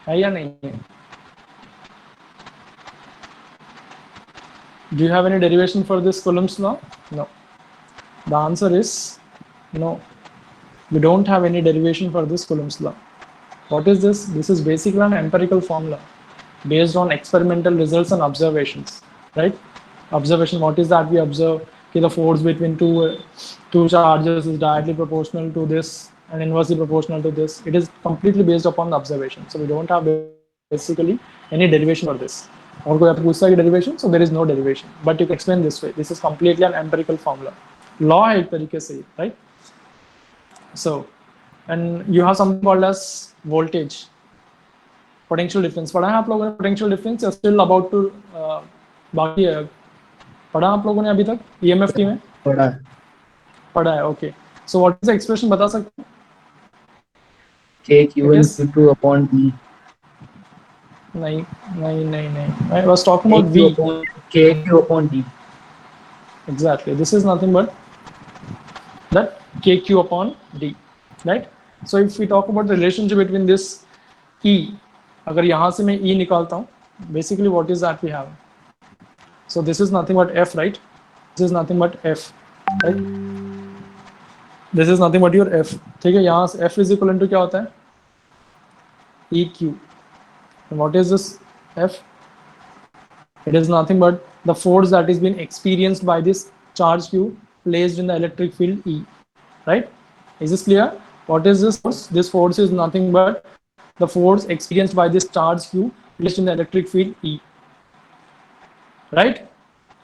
है या नहीं है? Do you have any derivation for this Coulomb's law? No. The answer is no. We don't have any derivation for this Coulomb's law. What is this? This is basically an empirical formula based on experimental results and observations, right? Observation, what is that we observe? Okay, the force between two charges is directly proportional to this and inversely proportional to this. It is completely based upon the observation. So we don't have basically any derivation for this. और कोई आपको पूछता है कि derivation, so there is no derivation. But you can explain this way. This is completely an empirical formula. Law है एक तरीके से, right? So, and you have something called as voltage. Potential difference पढ़ा है आप लोगों ने? पोटेंशियल डिफरेंस या स्टिल अबाउट टू बाकी है? पढ़ा आप लोगों ने अभी तक ईएमएफ में? पढ़ा है, okay. So what is the expression, बता सकते हैं? k q1 q2 upon d. नहीं नहीं नहीं नहीं, I was talking about v. k q upon d. Exactly, this is nothing but that kq upon d, right? So if we talk about the relationship between this E, अगर यहाँ से मैं E निकालता हूँ, basically what is that we have? So this is nothing but F, right? This is nothing but F, right? This is nothing but your F. ठीक है, यहाँ से F is equivalent to क्या होता है? EQ. And what is this F? It is nothing but the force that is being experienced by this charge Q placed in the electric field E, right? Is this clear? What is this force? This force is nothing but the force experienced by this charge Q placed in the electric field E, right?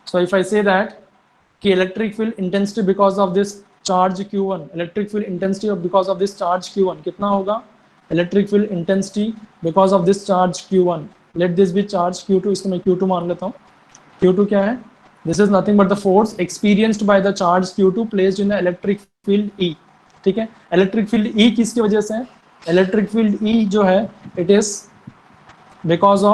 So if I say that the electric field intensity because of this charge Q1, electric field intensity because of this charge Q1 कितना होगा? Electric field intensity because of this charge Q1, let this be charge Q2, इसको मैं Q2 मान लेता हूँ. Q2 क्या है? This is nothing but the force experienced by the charge Q2 placed in the electric field E. ठीक है, electric field E किसकी वजह से है? Electric field E जो है, it is because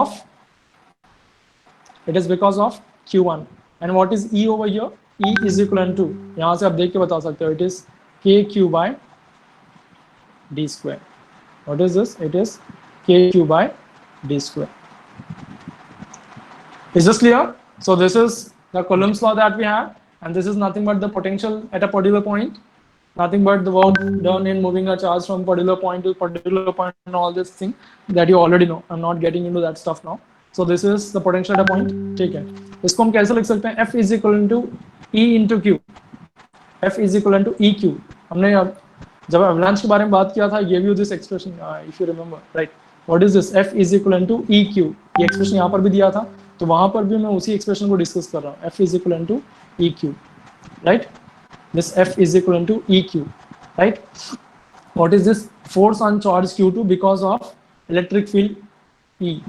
of Q1. And what is E over here? E is equivalent to, यहाँ से आप देख के बता सकते हो, it is KQ by D square. What is this? It is KQ by D square. Is this clear? So this is the Coulomb's law that we have, and this is nothing but the potential at a particular point, nothing but the work done in moving a charge from particular point to particular point and all this thing that you already know. I'm not getting into that stuff now. So this is the potential at a point. ठीक है, इसको हम कैसे लिख सकते हैं? F is equivalent to E into Q. F is equivalent to EQ. हमने जब avalanche के बारे में बात किया था, I gave you this expression, if you remember, right? What is this? F is equivalent to EQ. ये एक्सप्रेशन यहाँ पर भी दिया था, तो वहां पर भी मैं उसी एक्सप्रेशन को डिस्कस कर रहा हूँ. F is equivalent to EQ, right? This F is equivalent to EQ, right? What is this? Force on charge Q2 because of electric field E.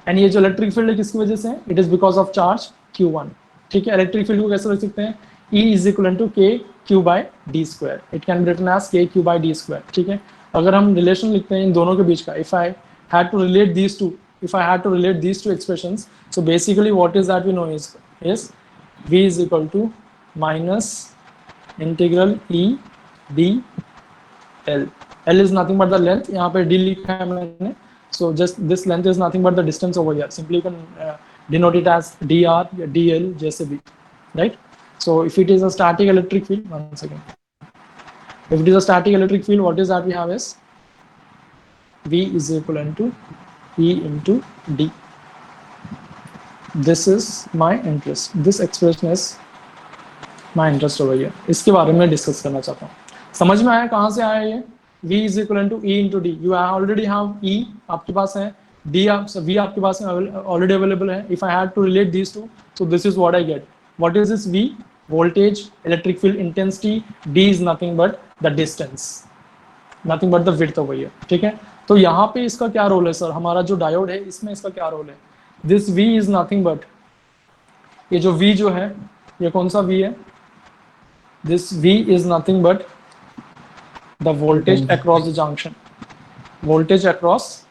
And ये जो electric field है किसकी वजह से है? It is because of charge Q1. ठीक है, electric field को कैसे लिख सकते हैं? E is equivalent to KQ by D square. It can be written as KQ by D square. ठीक है, अगर हम रिलेशन लिखते हैं इन दोनों के बीच का, if I had to relate these two expressions, so basically what is that we know is V is equal to minus integral E D L. L is nothing but the length, यहाँ पे D लिखा है मैंने, so just this length is nothing but the distance over here. Simply you can denote it as dr या dl जैसे भी, right? So if it is a static electric field, one second. If it is a static electric field, what is that we have is V is equivalent to E into D. This is my interest. This expression is my interest over here. इसके बारे में discuss करना चाहता हूँ. समझ में आया कहाँ से आया ये? V is equivalent to E into D. You already have E आपके पास है, D V आपके पास already available है. If I had to relate these two, so this is what I get. What is this V? Voltage, electric field intensity. D is nothing but the distance, nothing but the width over here. ठीक है, तो यहाँ पे इसका क्या role है sir? हमारा जो डायोड है इसमें इसका क्या रोल है? This V is nothing but, ये जो V जो है, ये कौन सा V है? This V is nothing but the voltage across the junction. Voltage across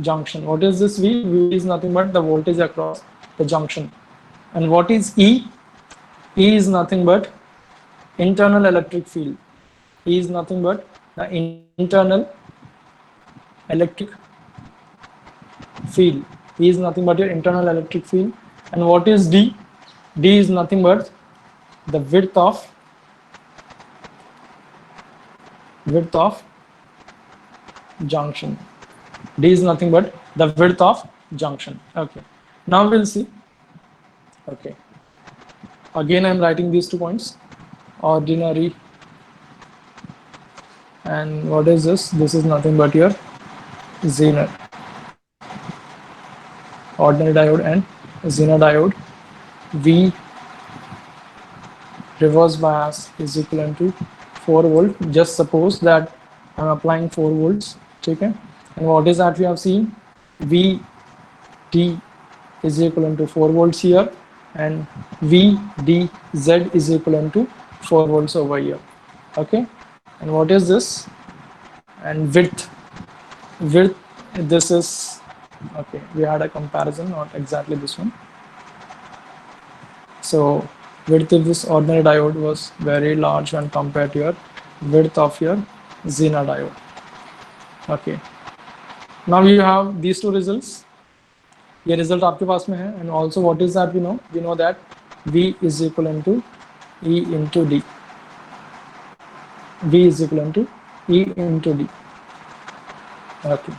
junction. What is this V? V is nothing but the voltage across the junction. And what is E? E is nothing but internal electric field. E is nothing but the internal electric field. E is nothing but your internal electric field. And what is D? D is nothing but the width of junction. D is nothing but the width of junction. Okay. Now we'll see. Okay. Again, I'm writing these 2 points. Ordinary. And what is this? This is nothing but your Zener. Ordinary diode and Zener diode. V reverse bias is equivalent to 4 volt. Just suppose that I'm applying 4 volts. Okay. And what is that we have seen? VD is equivalent to 4 volts here, and VDZ is equivalent to 4 volts over here. Okay. And what is this? And width, this is, okay, we had a comparison, not exactly this one. So width of this ordinary diode was very large when compared to your width of your Zener diode. Okay. Now you have these 2 results. ये result आपके पास में है. And also what is that we know? We know that V is equivalent to E into D. V is equivalent to E into D. Okay.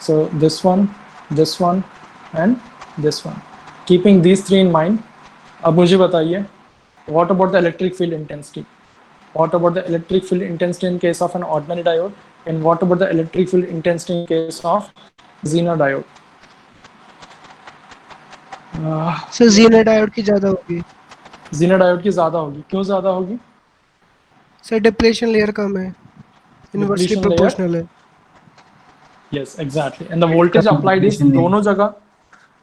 So this one, and this one. Keeping these 3 in mind, अब मुझे बताइए, what about the electric field intensity? What about the electric field intensity in case of an ordinary diode? And what about the electric field intensity in case of Zener diode? Sir Zener diode की ज्यादा होगी. Zener diode की ज़्यादा होगी. क्यों ज़्यादा होगी? Sir depletion layer कम है, इनवर्सली Depletion layer? प्रोपोर्शनल है. Yes, exactly. And the voltage applied is दोनों जगह,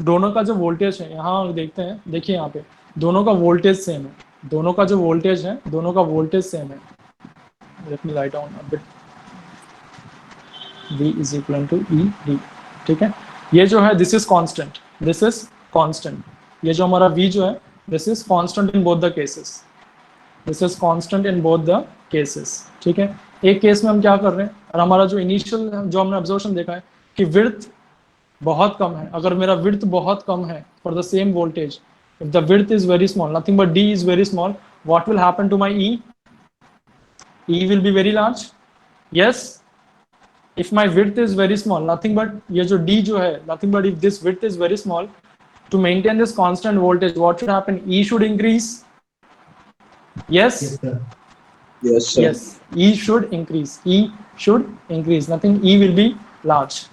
दोनों का जो वोल्टेज है, यहाँ देखते हैं, देखिए यहाँ पे दोनों का वोल्टेज सेम है. दोनों का जो वोल्टेज है, दोनों का वोल्टेज सेम है. Let me write down a bit. V is equal to E D. ठीक है. ये जो है, this is constant. This is constant. ये जो हमारा V जो है, this is constant in both the cases. This is constant in both the cases. ठीक है. एक केस में हम क्या कर रहे हैं, और हमारा जो इनिशियल जो हमने ऑब्जर्वेशन देखा है कि विड्थ बहुत कम है. अगर मेरा विड्थ बहुत कम है for the same voltage, if the width is very small, nothing but D is very small, what will happen to my E? E will be very large. Yes. If my width is very small, nothing but ये जो D जो है, nothing but if this width is very small, to maintain this constant voltage, what should happen? E should increase. Yes. Yes, sir. Yes, sir. Yes, E should increase. E should increase. Nothing, E will be large.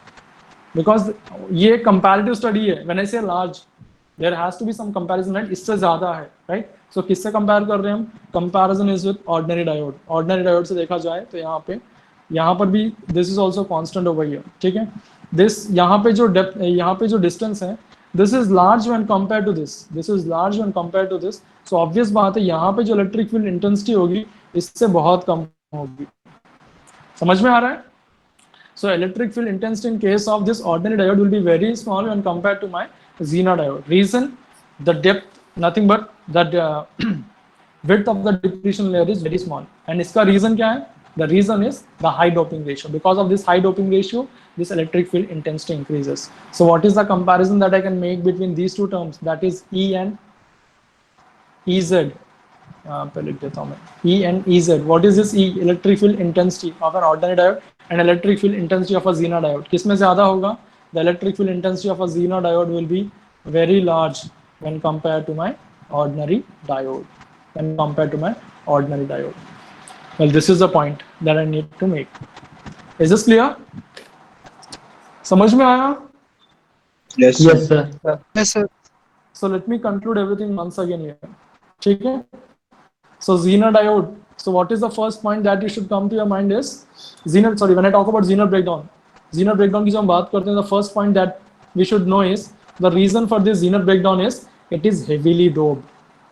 Because ये comparative study है. When I say large, there has to be some comparison, right? इससे ज़्यादा है, right? So किससे compare कर रहे हैं हम? Comparison is with ordinary diode. Ordinary diode से देखा जाए तो यहाँ पर भी this is also constant over here. ठीक है? This यहाँ पे जो depth, यहाँ पे जो distance है, this is large when compared to this. This is large when compared to this. So obvious बात है, यहाँ पे जो electric field intensity होगी, इससे बहुत कम होगी. समझ में आ रहा है? So electric field intensity in case of this ordinary diode will be very small when compared to my Zener diode. Reason, the depth, nothing but that width of the depletion layer is very small. And इसका reason क्या है? The reason is the high doping ratio. Because of this high doping ratio, this electric field intensity increases. So what is the comparison that I can make between these 2 terms? That is E and EZ. पे लिख देता हूँ मैं. E and EZ. What is this E? Electric field intensity of an ordinary diode and electric field intensity of a Zener diode. किसमें ज़्यादा होगा? The electric field intensity of a Zener diode will be very large when compared to my ordinary diode. When compared to my ordinary diode. Well, this is the point that I need to make. Is this clear? समझ में आया? Yes, sir. Yes, sir. Yes, sir. So let me conclude everything once again here. ठीक है? So Zener diode. So what is the first point that you should come to your mind is Zener. Sorry, when I talk about Zener breakdown की जब हम बात करते हैं, the first point that we should know is the reason for this Zener breakdown is it is heavily doped.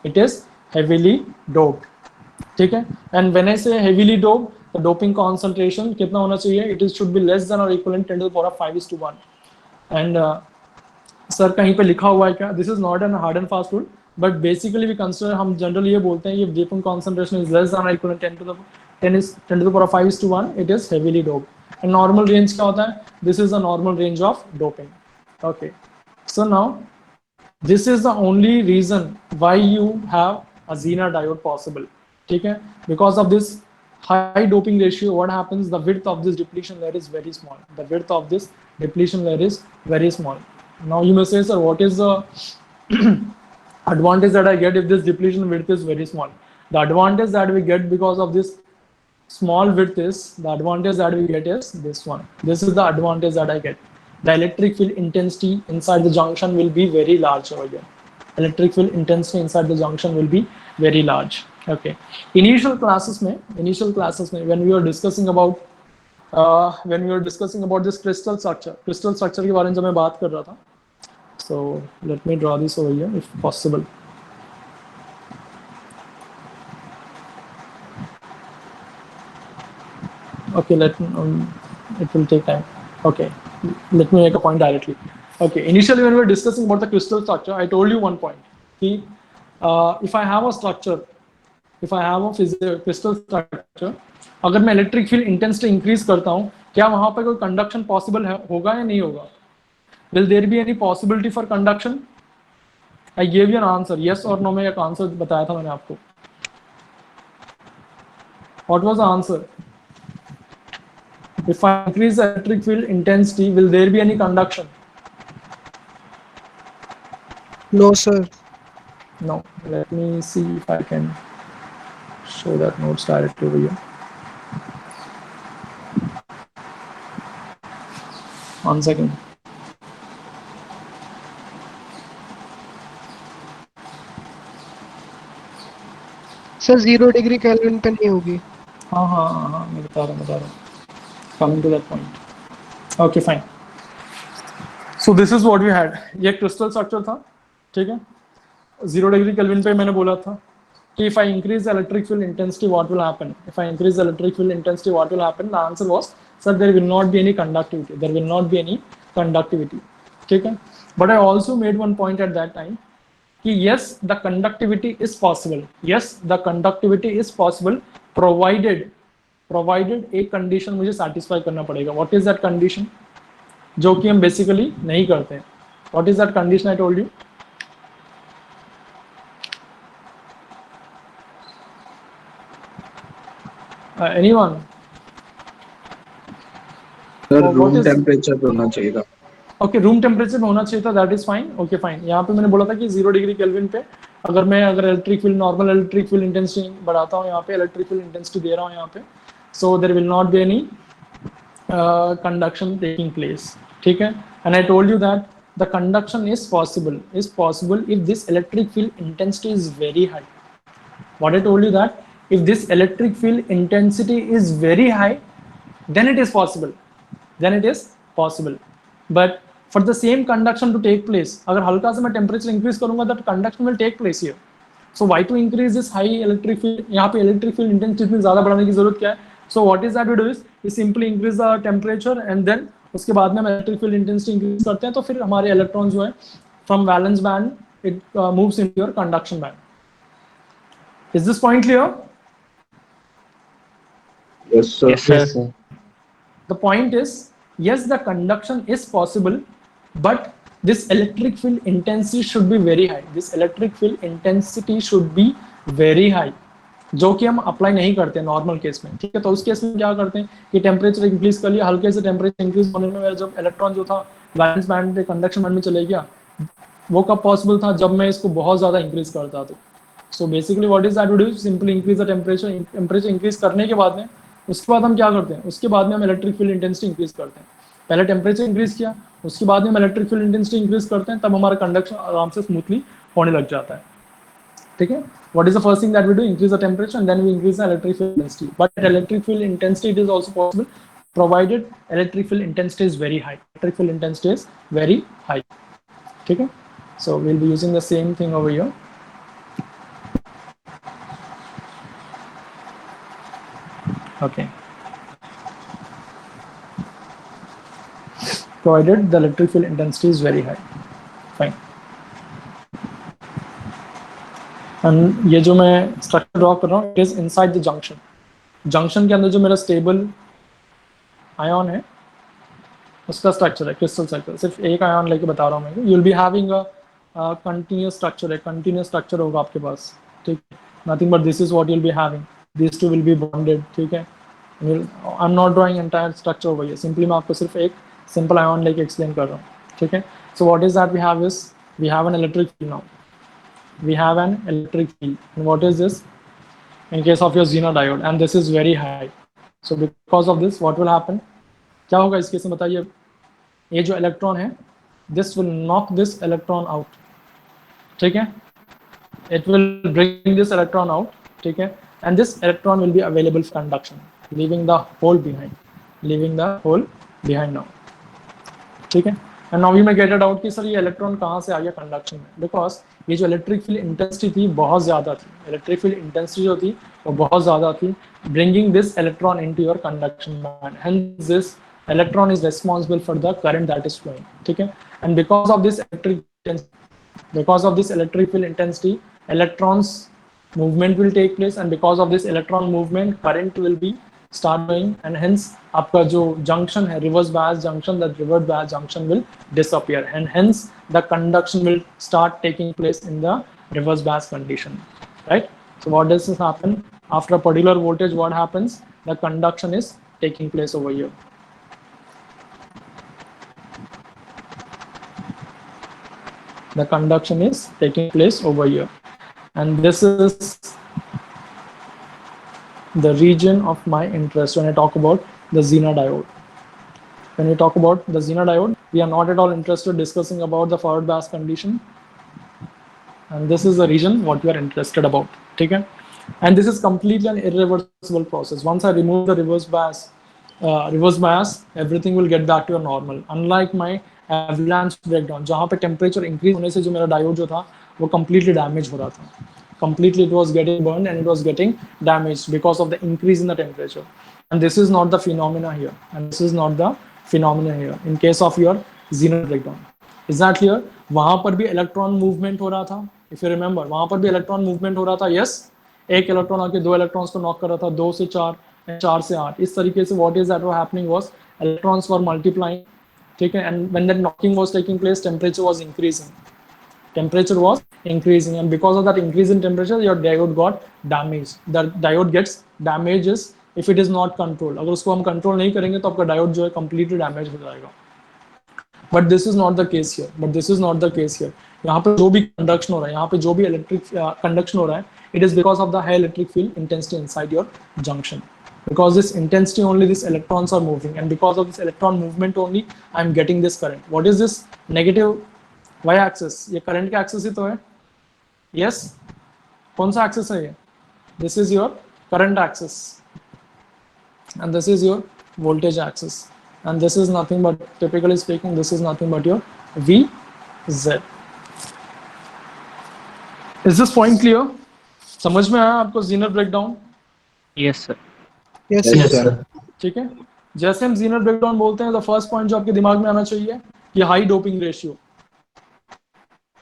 It is heavily doped. ठीक है? And when I say heavily doped, the doping concentration कितना होना चाहिए? It is should be less than or equivalent 10 to the power of 5:1. And sir कहीं पे लिखा हुआ है क्या? This is not an hard and fast rule, but basically we consider, हम generally ये बोलते हैं ये doping concentration is less than or equivalent 10 to the power of 5:1, it is heavily doped. Normal range क्या होता है? This is the normal range of doping. Okay, so now this is the only reason why you have a Zener diode possible. ठीक है, because of this high doping ratio, what happens, the width of this depletion layer is very small. The width of this depletion layer is very small. Now you may say, sir, what is the advantage that I get if this depletion width is very small? The advantage that we get because of this small width is, the advantage that we get is this one. This is the advantage that I get. The electric field intensity inside the junction will be very large over here. Electric field intensity inside the junction will be very large. Okay. Initial classes mein, when we were discussing about this crystal structure के बारे में जब मैं बात कर रहा था. So let me draw this over here if possible. Okay, it will take time. Okay, let me make a point directly. Okay, initially when we were discussing about the crystal structure, I told you one point. If I have a structure, if I have a crystal structure, अगर मैं electric field intensity increase करता हूँ, क्या वहां पर कोई conduction possible होगा या नहीं होगा? Will there be any possibility for conduction? I gave you an answer, yes or no में एक आंसर बताया था मैंने आपको. What was the answer? If I increase the electric field intensity, will there be any conduction? No, sir. No. Let me see if I can show that notes directly over here. One second. Sir 0 degree kelvin पे नहीं होगी. हाँ मैं बता रहा हूँ. Coming to that point. Okay, fine. So this is what we had. ये crystal structure था, ठीक है. 0 डिग्री केल्विन पे मैंने बोला था कि if I increase the electric field intensity, what will happen? If I increase the electric field intensity, what will happen? The answer was, sir, there will not be any conductivity. There will not be any conductivity. ठीक है. But I also made one point at that time कि yes, the conductivity is possible. Yes, the conductivity is possible provided एक condition मुझे satisfy करना पड़ेगा. What is that condition? जो कि हम बेसिकली नहीं करते हैं. What is that condition I told you? Anyone? Sir what room is- temperature पे होना चाहिए था. ओके, रूम टेम्परेचर में होना चाहिए था. That is fine. Okay fine. यहाँ पे मैंने बोला था कि 0 डिग्री केल्विन पे अगर electric field, normal electric field intensity बढ़ाता हूँ, यहाँ पे इलेक्ट्रिक फील्ड इंटेंसिटी दे रहा हूँ यहाँ पे, so there will not be any conduction taking place. ठीक है. And I told you that the conduction is possible if this electric field intensity is very high. What I told you that if this electric field intensity is very high, then it is possible. But for the same conduction to take place, अगर हल्का से मैं temperature increase करूँगा, that conduction will take place here. So why to increase this high electric field? यहाँ पे electric field intensity इतनी ज़्यादा बढ़ाने की ज़रूरत क्या है? So what is that we do is we simply increase the temperature and then उसके बाद में हम electric field intensity increase करते हैं, तो फिर हमारे electrons जो है from valence band it moves into your conduction band. Is this point clear? Yes, sir. Yes, sir. The point is, yes, the conduction is possible, but this electric field intensity should be very high. This electric field intensity should be very high, जो कि हम apply नहीं करते normal case में. ठीक है. तो उस केस में क्या करते हैं कि टेम्परेचर इंक्रीज कर लिया, हल्के से टेम्परेचर इंक्रीज होने में जब इलेक्ट्रॉन जो था वैलेंस बैंड से कंडक्शन बैंड में चले गया, वो कब पॉसिबल था? जब मैं इसको बहुत ज़्यादा इंक्रीज करता. तो so basically what is that, we do simply increase the temperature increase करने के बाद में उसके बाद हम क्या करते हैं? उसके बाद में हम इलेक्ट्रिक फील्ड इंटेंसिटी इंक्रीज करते हैं. पहले टेम्परेचर इंक्रीज किया, उसके बाद में हम इलेक्ट्रिक फील्ड इंटेंसिटी इंक्रीज करते हैं, तब हमारा कंडक्शन आराम से स्मूथली होने लग जाता है. ठीक है. What is the first thing that we do? Increase the temperature and then we increase the electric field intensity. But electric field intensity it is also possible provided electric field intensity is very high. Electric field intensity is very high. ठीक है. So we'll be using the same thing over here. Okay. Provided the electric field intensity is very high. Fine. And ये जो मैं structure draw कर रहा हूँ, it is inside the junction. Junction के अंदर जो मेरा स्टेबल आयन है उसका स्ट्रक्चर है क्रिस्टल सर्कल, सिर्फ एक आयन लेके बता रहा हूँ मैं, you'll be having a continuous structure है, कंटिन्यूस स्ट्रक्चर होगा आपके पास, ठीक, nothing but this is what you'll be having, this too will be bonded, ठीक है। I am not drawing entire structure over here, simply मैं आपको सिर्फ एक सिंपल आयन लेके एक्सप्लेन कर रहा हूँ, ठीक है। So what is that we have is we have an electric field now, we have an electric field, and what is this in case of your Zener diode, and this is very high. So because of this what will happen, क्या होगा इस case में बताइए, ये जो electron है this will knock this electron out, ठीक है, it will bring this electron out, ठीक है, and this electron will be available for conduction, leaving the hole behind now, ठीक है। And now we may get it out कि sir ये electron कहाँ से आ गया कंडक्शन में, बिकॉज ये जो इलेक्ट्रिक फील्ड इंटेंसिटी थी बहुत ज़्यादा थी, इलेक्ट्रिक फील्ड इंटेंसिटी जो थी वो बहुत ज़्यादा थी, bringing this electron into your conduction band, hence this electron is responsible for the current that is flowing, ठीक है। And because of this electric field intensity electrons movement will take place, and because of this electron movement current will be start going, and hence आपका जो junction है reverse bias junction, that reverse bias junction will disappear, and hence the conduction will start taking place in the reverse bias condition, right? So what does this happen after a particular voltage? What happens? The conduction is taking place over here. The conduction is taking place over here, and this is the region of my interest when I talk about the Zener diode. When we talk about the Zener diode, we are not at all interested discussing about the forward bias condition, and this is the region what we are interested about, ठीक है। And this is completely an irreversible process. Once I remove the reverse bias, everything will get back to your normal. Unlike my avalanche breakdown, जहाँ पे temperature increase होने से जो मेरा diode जो था वो completely डैमेज हो रहा था, completely it was getting burned and it was getting damaged because of the increase in the temperature. And this is not the phenomena here, and this is not the phenomena here in case of your Zener breakdown. Is that clear? वहाँ पर भी electron movement हो रहा था, if you remember, वहाँ पर भी electron movement हो रहा था, yes, एक इलेक्ट्रॉन आके दो इलेक्ट्रॉन्स को नॉक कर रहा था, 2 से 4, 4 से 8, इस तरीके से what is that was happening was electrons were multiplying, ठीक है, and when that knocking was taking place, temperature was increasing, and because of that increase in temperature your diode got damaged. The diode gets damages if it is not controlled. अगर उसको हम control नहीं करेंगे तो आपका diode जो है completely damage हो जाएगा. But this is not the case here. यहाँ पे जो भी कंडक्शन हो रहा है, यहाँ पे जो भी इलेक्ट्रिक कंडक्शन हो रहा है, it is because of the high electric field intensity inside your junction. Because this intensity only, these electrons are moving, and because of this electron movement only, I am getting this current. What is this negative y-axis? ये current का axis ही तो है. Yes, कौन सा axis है ये? This is your current axis, and this is your voltage axis, and this is nothing but, typically speaking, this is nothing but your VZ. Is this point clear? समझ में आया आपको Zener breakdown? Yes, sir. Yes, Yes, sir. sir. ठीक है, जैसे हम Zener breakdown बोलते हैं, तो फर्स्ट पॉइंट जो आपके दिमाग में आना चाहिए कि हाई डोपिंग रेशियो.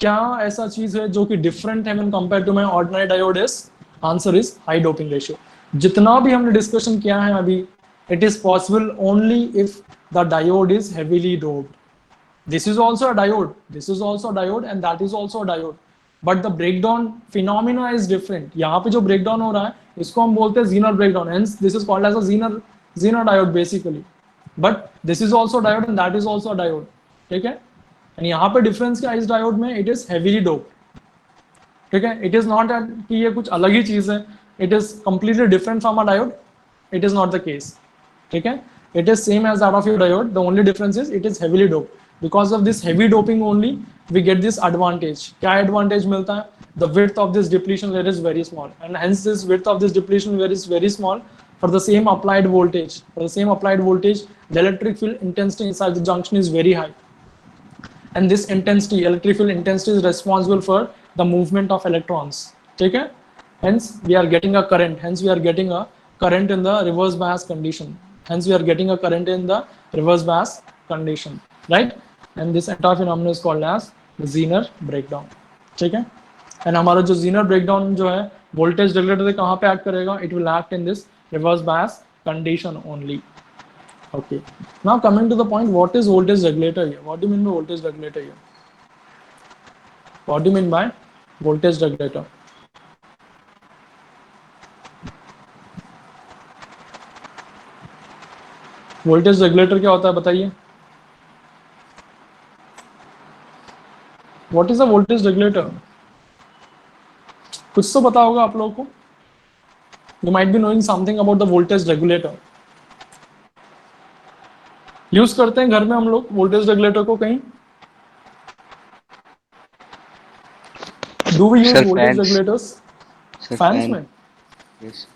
क्या ऐसा चीज है जो कि डिफरेंट है when compare to my ordinary diode? Is answer is high doping ratio. जितना भी हमने डिस्कशन किया है अभी, it is possible only if the diode is heavily doped. This is also a diode, and that is also a diode, but the breakdown phenomena is different. यहाँ पे जो breakdown हो रहा है इसको हम बोलते हैं Zener breakdown, hence this is called as a Zener diode basically. But this is also a diode and that is also a diode, ठीक है. And यहाँ पे डिफरेंस क्या इस डायोड में? इट इज हेवीली डोप्ड, ठीक है. इट इज नॉट कि ये कुछ अलग ही चीज है, it is completely different from a diode. It is not the case, ठीक है. It is same as that of your diode. The only difference is it is heavily doped. Because of this heavy doping only, we get this advantage. क्या advantage मिलता है? The width of this depletion layer is very small, and hence this width of this depletion layer is very small. For the same applied voltage, the electric field intensity inside the junction is very high, and this intensity, electric field intensity, is responsible for the movement of electrons. ठीक है? Hence we are getting a current. Hence we are getting a current in the reverse bias condition. Right? And this entire phenomenon is called as the Zener breakdown. ठीक है. And हमारा जो Zener breakdown जो है voltage regulator कहाँ पे act करेगा? It will act in this reverse bias condition only. Okay. Now coming to the point, what is voltage regulator here? What do you mean by voltage regulator here? What do you mean by voltage regulator? Voltage regulator क्या होता है बताइए. What is a voltage regulator? कुछ तो पता होगा आप लोगों को. You might be knowing something about the voltage regulator. Use करते हैं घर में हम लोग वोल्टेज रेगुलेटर को कहीं. Do we use Sir, voltage fans. Regulators Sir, fans fan. में? Yes.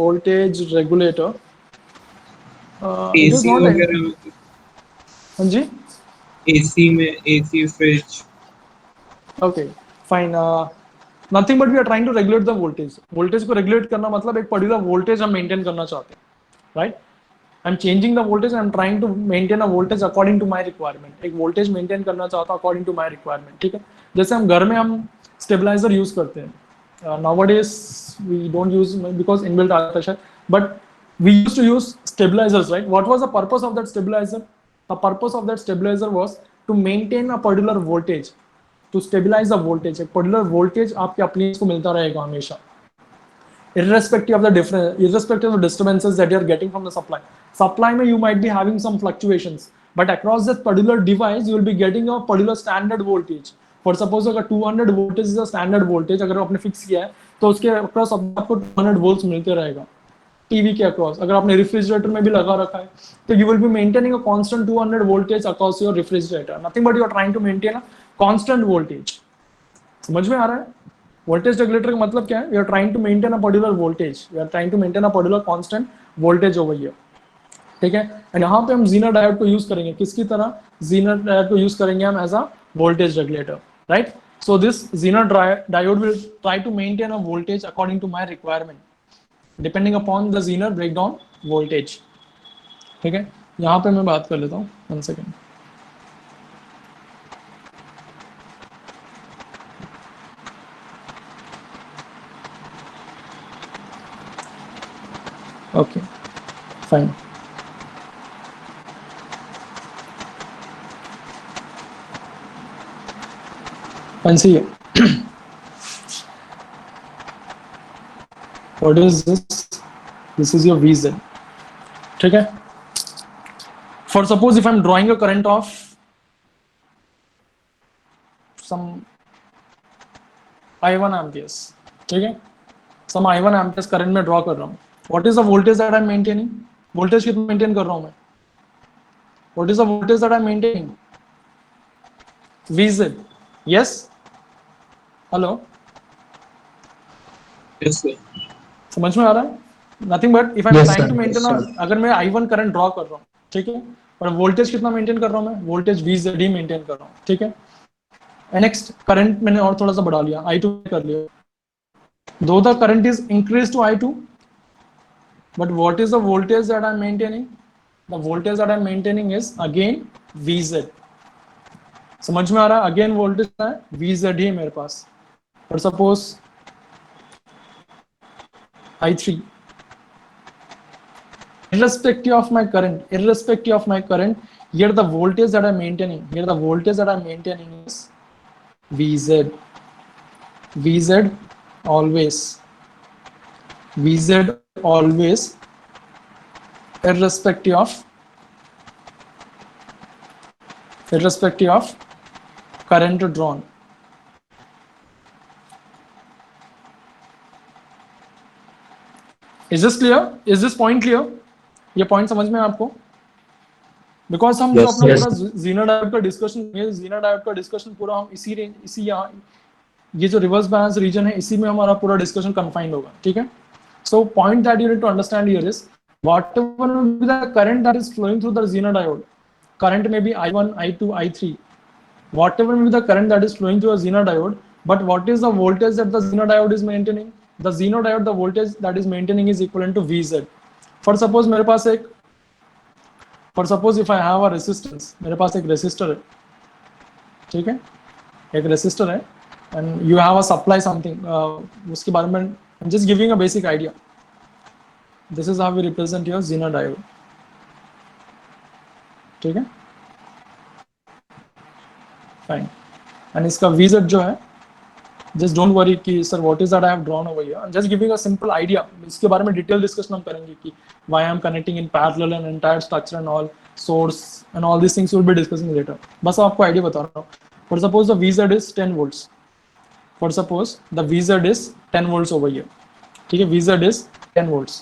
Voltage regulator it is AC not. वगैरह में, हाँ जी. एसी में, AC fridge. Okay, fine. Nothing but we are trying to regulate the voltage. Voltage को regulate करना मतलब एक particular voltage हम maintain करना चाहते हैं, right? I'm changing the voltage. I'm trying to maintain a voltage according to my requirement. एक voltage maintain करना चाहता हूँ according to my requirement. ठीक है. जैसे हम घर में हम stabilizer use करते हैं. Nowadays we don't use because inbuilt आता है शायद. But we used to use stabilizers, right? What was the purpose of that stabilizer? The purpose of that stabilizer was to maintain a particular voltage. To stabilize the voltage. एक particular voltage आपके appliance को मिलता रहेगा हमेशा. Irrespective of the different, irrespective of the disturbances that you are getting from the supply. Supply में you might be having some fluctuations, but across this particular device you will be getting a particular standard voltage. For suppose अगर 200 voltage is a standard voltage, अगर आपने fix किया है तो उसके across आपको 200 volts मिलते रहेगा. टीवी के अक्रॉस अगर आपने रेफ्रिजरेटर में भी लगा रखा है तो you will be maintaining a constant 200 voltage across your refrigerator. Nothing but you are trying to maintain a constant voltage. समझ में आ रहा है? वोल्टेज रेगुलेटर का मतलब क्या है? You are trying to maintain a particular voltage. You are trying to maintain a particular constant voltage over here. ठीक है. एंड यहाँ पे हम जीनर डायोड को यूज करेंगे. किसकी तरह? जीनर डायोड को यूज करेंगे हम as a voltage regulator, right? So this Zener diode will try to maintain a voltage according to my requirement depending upon the Zener breakdown voltage. ठीक है. यहाँ पे मैं बात कर लेता हूँ. 1 second. Okay, fine. Fine. See what is this? This is your VZ. ठीक है. For suppose if I'm drawing a current of some I1 amperes. ठीक है. Some I1 amperes current में draw कर रहा हूँ. What is the voltage that I'm maintaining? Voltage कितना maintain कर रहा हूँ मैं? What is the voltage that I'm maintaining? VZ. Yes. Hello. Yes, sir. समझ में आ रहा है? Nothing but if I am Yes, trying sir. To maintain, Yes, sir. अगर मैं I1 करंट ड्रॉ कर रहा हूँ, ठीक है, पर वोल्टेज कितना मेंटेन कर रहा हूँ मैं? वोल्टेज VZ ही मेंटेन कर रहा हूँ. ठीक है. नेक्स्ट करंट मैंने और थोड़ा सा बढ़ा लिया, I2 कर लिया. दो the current is increase to I2, but what is the voltage that I am maintaining? The voltage that I am maintaining is again VZ. समझ में आ रहा है? अगेन वोल्टेज है VZ ही मेरे पास. और suppose I3. Irrespective of my current, here the voltage that I'm maintaining, is VZ. VZ always, irrespective of current drawn. Is this clear? Is this point clear? ये पॉइंट समझ में आपको? Because हम जो Yes, अपना yes. पूरा Zener diode का discussion पूरा हम इसी यहाँ ये जो रिवर्स बैलेंस रीजन है इसी में हमारा पूरा डिस्कशन कन्फाइंड होगा. ठीक है. So point that you need to understand here is whatever will be the current that is flowing through the Zener diode, current may be I1, I2, I3, whatever will be the current that is flowing through a Zener diode, but what is the voltage that the Zener diode is maintaining? The Zener diode, the voltage that is maintaining is equivalent to VZ. For suppose मेरे पास एक, for suppose if I have a resistance, मेरे पास एक resistor है, ठीक है, एक resistor है, and you have a supply something, उसके बारे में I'm just giving a basic idea. This is how we represent your Zener diode. ठीक है, फाइन। एंड इसका VZ जो है, जस्ट डोंट वरी कि sir what is that I have drawn over here, just giving a simple idea. इसके बारे में detail discussion हम करेंगे कि why I am connecting in parallel and entire structure and all source and all this things will be discussing later. बस आपको idea बता रहा हूँ। For suppose the VZ is 10 volts, for suppose the VZ is 10 volts over here, ठीक है, VZ is 10 volts,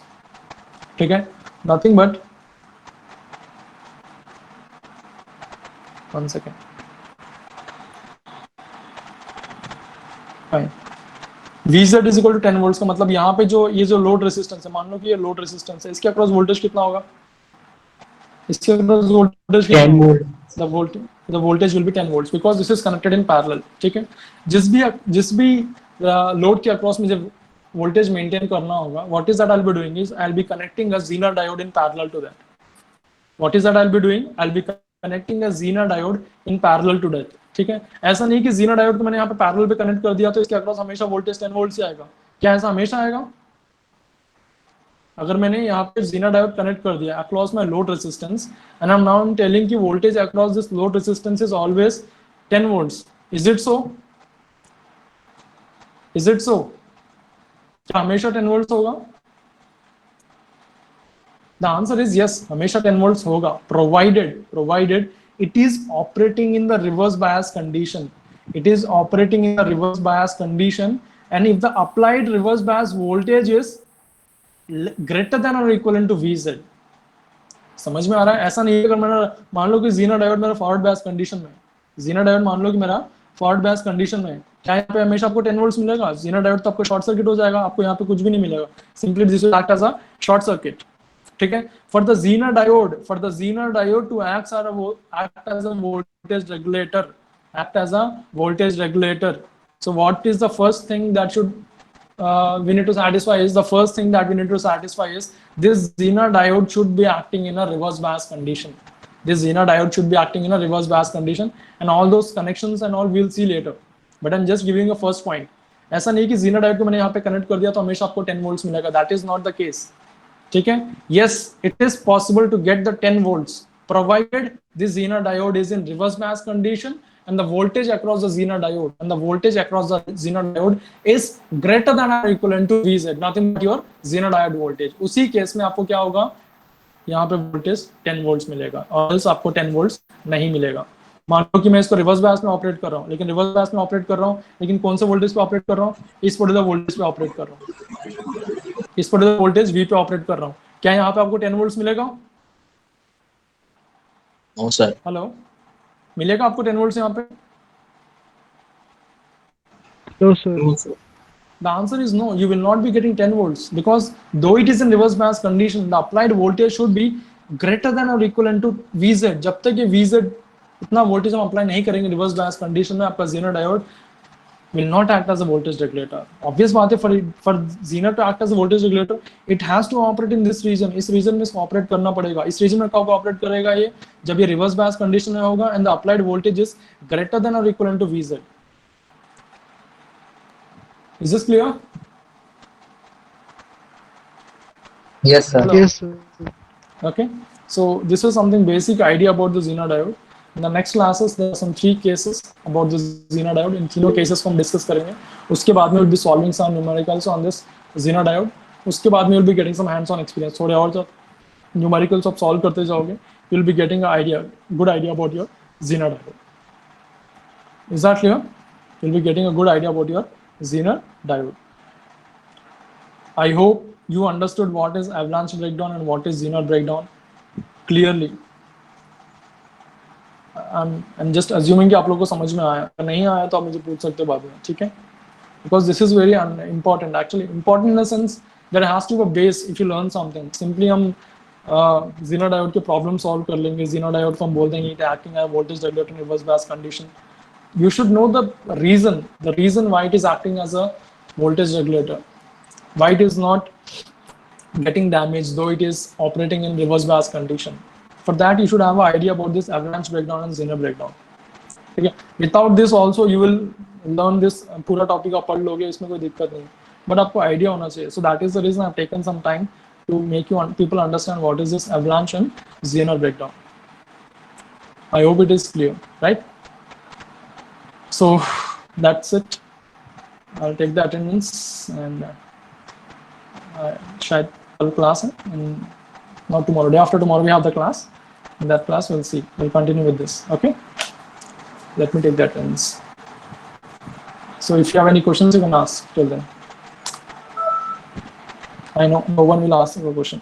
ठीक है, nothing but, one second, fine. VZ is equal to 10 volts का मतलब यहाँ पे जो ये जो लोड रेसिस्टेंस है, मान लो कि ये लोड रेसिस्टेंस है, इसके अक्रॉस वोल्टेज कितना होगा? इसके across voltage 10 volt. the voltage will be 10 volts because this is connected in parallel, ठीक है। जिस भी लोड के अक्रॉस मुझे वोल्टेज मेंटेन करना होगा, what is that I'll be doing is I'll be connecting a Zener diode in parallel to that. What is that I'll be doing? I'll be connecting a Zener diode in parallel to that, ठीक है। ऐसा नहीं कि Zener diode को मैंने यहाँ पे parallel पे कनेक्ट कर दिया तो इसके अक्रॉस हमेशा वोल्टेज 10 वोल्ट से आएगा। क्या ऐसा हमेशा आएगा? अगर मैंने यहाँ पे Zener diode कनेक्ट कर दिया across my load resistance and I am now telling कि voltage across this load resistance is always 10 volts, is it so? Is it so? क्या हमेशा 10 volts होगा? The answer is yes, हमेशा 10 volts होगा, provided it is operating in the reverse bias condition. It is operating in the reverse bias condition, and if the applied reverse bias voltage is greater than or equivalent to VZ. समझ में आ रहा है? ऐसा नहीं है अगर मेरा मान लो कि Zener diode मेरा फॉरवर्ड बायस कंडीशन में, Zener diode मान लो कि मेरा फॉरवर्ड बायस कंडीशन में, क्या यहाँ पे हमेशा आपको 10 volts मिलेगा? Zener diode तो आपको शॉर्ट सर्किट हो जाएगा, आपको यहाँ पे कुछ भी नहीं मिलेगा, simply this will act as a short circuit, ठीक है। For the Zener diode to act as a voltage regulator, so what is the first thing that should we need to satisfy is this Zener diode should be acting in a reverse bias condition. And all those connections and all we'll see later, but I'm just giving a first point. ऐसा नहीं कि Zener diode को मैंने यहाँ पे connect कर दिया तो हमेशा आपको 10 volts मिलेगा, that is not the case, ठीक है। yes, it is possible to get the 10 volts provided this Zener diode is in reverse bias condition and the voltage across the Zener diode is greater than or equivalent to VZ, nothing but your Zener diode voltage। उसी case में आपको क्या होगा, यहाँ पे voltage 10 volts मिलेगा और else आपको 10 volts नहीं मिलेगा। मान लो कि मैं इसको रिवर्स बायस में ऑपरेट कर रहा हूँ, लेकिन कौन से वोल्टेज पे ऑपरेट कर रहा हूँ? इस पर्टिकुलर वोल्टेज पे ऑपरेट कर रहा हूँ, इस पर्टिकुलर वोल्टेज V पे ऑपरेट कर रहा हूँ। क्या यहाँ पे आपको 10 volts मिलेगा? No sir. हेलो, मिलेगा आपको 10 volts यहाँ पे? No, sir. No, sir. The answer is no, you will not be getting 10 volts because though it is in reverse bias condition, the applied voltage should be greater than or equivalent to VZ. जब तक ये VZ इतना voltage हम apply नहीं करेंगे reverse bias condition में, आपका Zener diode will not act as a voltage regulator. Obvious बात है, for Zener to act as a voltage regulator, it has to operate in this region. इस region में इसको ऑपरेट करना पड़ेगा। इस region में कब ऑपरेट करेगा ये? जब ये रिवर्स बायस कंडीशन में होगा and the applied voltage is greater than or equivalent to VZ. Is this clear? Yes sir. Hello. Yes, sir. Okay, so this is something basic idea about the Zener diode. In the next classes there are some 3 cases about the Zener diode. इन तीनों cases को हम discuss करेंगे। उसके बाद में we'll be solving some numericals on this Zener diode. उसके बाद में we'll be getting some hands-on experience. थोड़े और जब numericals आप solve करते जाओगे, you'll be getting a good idea about your Zener diode. Is that clear? You'll be getting a good idea about your Zener diode. I hope you understood what is avalanche breakdown and what is Zener breakdown clearly. I'm just assuming कि आप लोगों को समझ में आया, अगर नहीं आया तो आप मुझे पूछ सकते हो बाद में, ठीक है? Because this is very important, actually important in the sense that it has to be a base if you learn something. Simply हम Zener diode के problem solve कर लेंगे, Zener diode को हम बोल देंगे कि acting as voltage regulator in reverse bias condition. You should know the reason why it is acting as a voltage regulator, why it is not getting damaged though it is operating in reverse bias condition. For that you should have an idea about this avalanche breakdown and Zener breakdown. ठीक है? Without this also you will learn this पूरा topic आप पढ़ लोगे, इसमें कोई दिक्कत नहीं, but आपको idea होना चाहिए. So that is the reason I've taken some time to make people understand what is this avalanche and Zener breakdown. I hope it is clear, right? So that's it. I'll take the attendance and शायद कल class है, and not tomorrow, day after tomorrow we have the class. In that class we'll see, we'll continue with this. Okay, let me take the attendance. So if you have any questions you can ask till then. I know no one will ask a question.